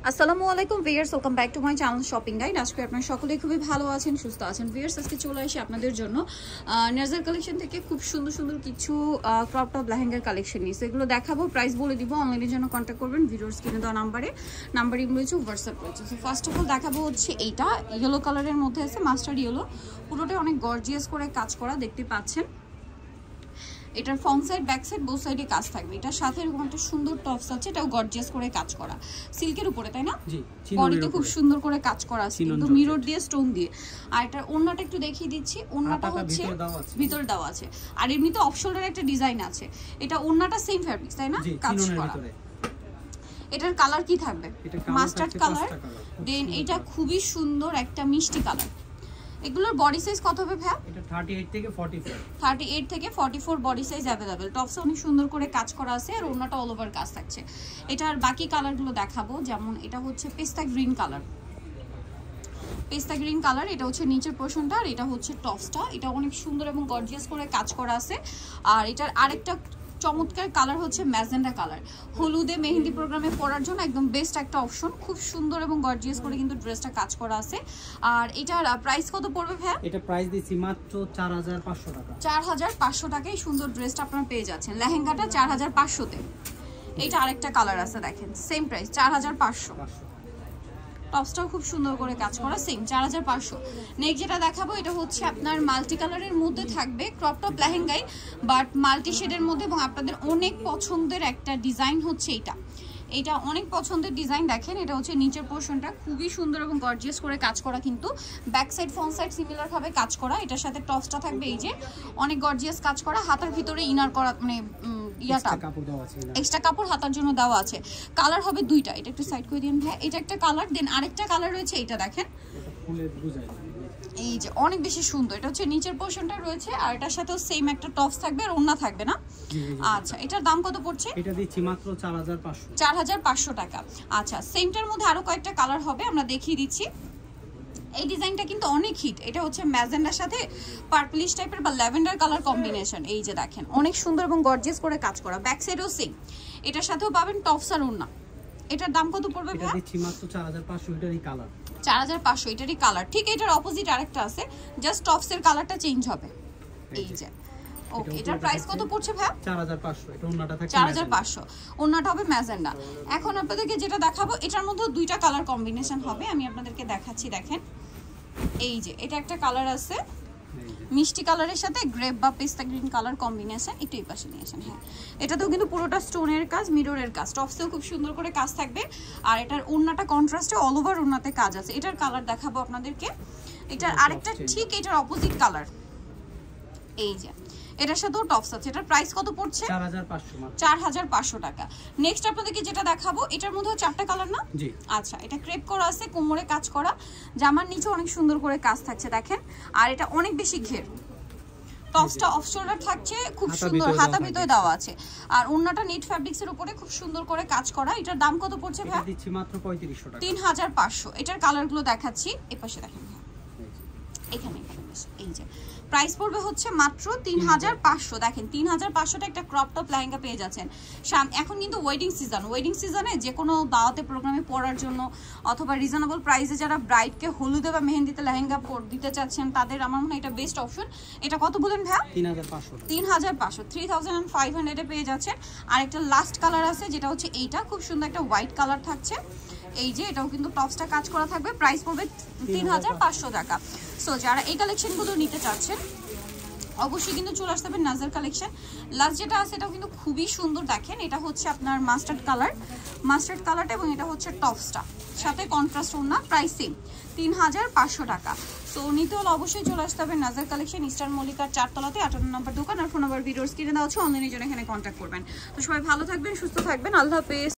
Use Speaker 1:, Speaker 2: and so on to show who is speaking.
Speaker 1: আসসালামু আলাইকুম viewers, welcome back to my channel shopping guide. আজকে আপনারা সকলেই খুবই ভালো আছেন, সুস্থ আছেন। ভিউয়ার্স, আজকে চলে আসি আপনাদের জন্য নাজার কালেকশন থেকে খুব সুন্দর সুন্দর কিছু ক্রপ টপ লেহেঙ্গার কালেকশন নিয়ে এগুলো দেখাবো। প্রাইস বলে দিব, অনলাইনের জন্য কন্ট্যাক্ট করবেন ভিডিওস কিনে দেওয়া নাম্বার রয়েছে, হোয়াটসঅ্যাপ রয়েছে। সো ফার্স্ট অফ অল দেখাবো হচ্ছে এইটা ইয়েলো কালারের মধ্যে আছে, মাস্টার্ড ইয়েলো, পুরোটাই অনেক গর্জিয়াস করে কাজ করা দেখতে পাচ্ছেন। এটার front side back side both সাইডে কাজ থাকবে। এটার সাথে এরকম একটা সুন্দর টপস আছে, এটাও গর্জিয়াস করে কাজ করা সিল্কের উপরে, তাই না? বডিতে খুব সুন্দর করে কাজ করা আছে কিন্তু মিরর দিয়ে স্টোন দিয়ে। আর এটার ওড়নাটা একটু দেখিয়ে দিচ্ছি, ওড়নাটা হচ্ছে ভিতর দেওয়া আছে। আর এমনিতে অফ শোল্ডারে একটা ডিজাইন আছে। এটা ওড়নাটা সেম ফ্যাব্রিক্স, তাই না? কাজ করা। এটার কালার কি থাকবে? মাস্টার্ড কালার, দেন এটা খুবই সুন্দর একটা মিষ্টি কালার। এগুলোর বডি সাইজ কত হবে ভাই?
Speaker 2: এটা 38 থেকে 44।
Speaker 1: 38 থেকে 44 বডি সাইজ अवेलेबल। টপসে অনেক সুন্দর করে কাজ করা আছে আর ওড়নাটা অল ওভার কাজ থাকছে। এটার বাকি কালারগুলো দেখাবো, যেমন এটা হচ্ছে পেস্তা গ্রিন কালার। পেস্তা গ্রিন কালার, এটা হচ্ছে নিচের পোরশনটা আর এটা হচ্ছে টপসটা। এটা অনেক সুন্দর এবং গর্জিয়াস করে কাজ করা আছে। আর এটার আরেকটা চমৎকার কালার হচ্ছে ম্যাজেন্ডা কালার। হলুদে মেহেন্দি প্রোগ্রামে পরার জন্য একদম বেস্ট একটা অপশন। খুব সুন্দর এবং গর্জিয়াস করে কিন্তু ড্রেসটা কাজ করা আছে। আর এটার প্রাইস কত পড়বে ভাই?
Speaker 2: এটা প্রাইস দিছি মাত্র 4500 টাকা।
Speaker 1: 4500 টাকায় সুন্দর ড্রেসটা আপনারা পেয়ে যাচ্ছেন। লেহেঙ্গাটা 4500 তে। এইটা আরেকটা কালার আছে, দেখেন সেম প্রাইস 4500। টপসটাও খুব সুন্দর করে কাজ করা, সেম 4500। নেক্সট যেটা দেখাবো এটা হচ্ছে আপনার মাল্টি কালারের মধ্যে থাকবে, ক্রপ টপ লেহেঙ্গাই বাট মাল্টি শেডের মধ্যে, এবং আপনাদের অনেক পছন্দের একটা ডিজাইন হচ্ছে এইটা অনেক পছন্দের ডিজাইন। দেখেন এটা হচ্ছে নিচের পোরশনটা খুবই সুন্দর এবং গর্জিয়াস করে কাজ করা, কিন্তু back side front side similar ভাবে কাজ করা। এটার সাথে টপসটা থাকবে এই যে অনেক গর্জিয়াস কাজ করা, হাতার ভিতরে ইনার করা, মানে এক্সট্রা কাপড় হাতার জন্য দেওয়া আছে। কালার হবে দুইটা, এটা একটু সাইড করে দিন ভাই। এটা একটা কালার, দেন আরেকটা কালার রয়েছে, এটা দেখেন এই যে অনেক বেশি সুন্দর। এটা হচ্ছে নিচের পোরশনটা রয়েছে আর এটার সাথেও সেম একটা টপস থাকবে আর ওড়না থাকবে না। আচ্ছা, এটার দাম কত পড়ছে?
Speaker 2: এটা দিচ্ছি মাত্র 4500।
Speaker 1: 4500 টাকা। আচ্ছা, সেমটার মধ্যে আরো কয়েকটা কালার হবে, আমরা দেখিয়ে দিচ্ছি। এই ডিজাইনটা কিন্তু অনেক হিট। এটা হচ্ছে ম্যাজেন্ডার সাথে পার্পলিশ টাইপের বা ল্যাভেন্ডার কালার কম্বিনেশন। এই যে দেখেন অনেক সুন্দর এবং গর্জিয়াস করে কাজ করা। ব্যাক সাইডেও সেম। এটার সাথেও পাবেন টপস আর ওড়না। এটার দাম কত পড়বে ভাই?
Speaker 2: এটা দিচ্ছি মাত্র 4500। এটারই কালার
Speaker 1: 4500, এটারই কালার। ঠিক এটার অপোজিট আরেকটা আছে, জাস্ট টপসের কালারটা চেঞ্জ হবে। এই যে ওকে, এটার প্রাইস কত পড়ছে ভাই?
Speaker 2: 4500। এটা ওন্নাটা থাকে
Speaker 1: 4500, ওন্নাটা হবে ম্যাজেন্ডা। এখন আপনাদেরকে যেটা দেখাবো এটার মধ্যে দুইটা কালার কম্বিনেশন হবে, আমি আপনাদেরকে দেখাচ্ছি। দেখেন এই যে এটা একটা কালার আছে মিষ্টি কালারের সাথে গ্রেপ বা পেস্তা গ্রিন কালার কম্বিনেশন। একটু এই পাশে নিয়ে আসেন। হ্যাঁ, এটাতেও কিন্তু পুরোটা স্টোনের কাজ, মিররের কাজ, টপসেও খুব সুন্দর করে কাজ থাকবে। আর এটার ওড়নাটা কন্ট্রাস্টে অল ওভার ওড়নাতে কাজ আছে। এটার কালার দেখাবো আপনাদেরকে। এটার আরেকটা ঠিক এটার অপোজিট কালার, এই যে এটার সাথেও টপস আছে। এটার প্রাইস কত পড়ছে? 4500 টাকা। নেক্সট আপনাদেরকে যেটা দেখাবো এটার মধ্যে চারটা কালার না?
Speaker 2: জি।
Speaker 1: আচ্ছা, এটা ক্রেপ করা আছে, কোমরে কাজ করা, জামার নিচে অনেক সুন্দর করে কাজ থাকছে দেখেন। আর এটা অনেক বেশি ঘের। টপসটা অফ শোল্ডার থাকছে, খুব সুন্দর হাতা ভিতরে দেওয়া আছে। আর ওড়নাটা নেট ফ্যাব্রিক্স এর উপরে খুব সুন্দর করে কাজ করা। এটার দাম কত পড়ছে ভাই?
Speaker 2: এটা দিচ্ছি মাত্র 3500 টাকা।
Speaker 1: 3500। এটার কালারগুলো দেখাচ্ছি, এই পাশে দেখেন। এখানে এই যে প্রাইস পড়বে হচ্ছে মাত্র 3500। দেখেন 3500টা একটা ক্রপ টপ লেহেঙ্গা পেয়ে যাচ্ছেন। এখন কিন্তু ওয়েডিং সিজনে যে কোনো দাওয়াতে প্রোগ্রামে পরার জন্য অথবা রিজনেবল প্রাইসে যারা ব্রাইডকে হলুদে বা মেহেন্দিতে লেহেঙ্গা দিতে চাচ্ছেন তাদের আমার মনে হয় এটা বেস্ট অপশন। এটা কত বলেন ভাই? 3500। 3500 এ পেয়ে যাচ্ছেন। আর একটা লাস্ট কালার আছে যেটা হচ্ছে এইটা, খুব সুন্দর একটা হোয়াইট কালার থাকছে। এই যে এটাও কিন্তু টপসটা কাজ করা থাকবে, প্রাইস পড়বে 3500 টাকা। সো যারা এই কালেকশনগুলো নিতে চাচ্ছেন অবশ্যই কিন্তু চলে আসতে হবে নাজার কালেকশন। লাস্ট যেটা আছে এটাও কিন্তু খুবই সুন্দর। দেখেন এটা হচ্ছে আপনার মাস্টার্ড কালারটা, এবং এটা হচ্ছে টপসটা সাথে কন্ট্রাস্ট ওড়না। প্রাইস সেম 3500 টাকা। সো নিতে হলে অবশ্যই চলে আসতে হবে নাজার কালেকশন, ইস্টার্ন মল্লিকার 4 তলাতে 58 নম্বর দোকান। আর ফোন নাম্বার ভিডিওস কিনে দেওয়া হচ্ছে, অনলাইনের জন্য এখানে কন্ট্যাক্ট করবেন। তো সবাই ভালো থাকবেন, সুস্থ থাকবেন, আল্লাহ হাফেজ।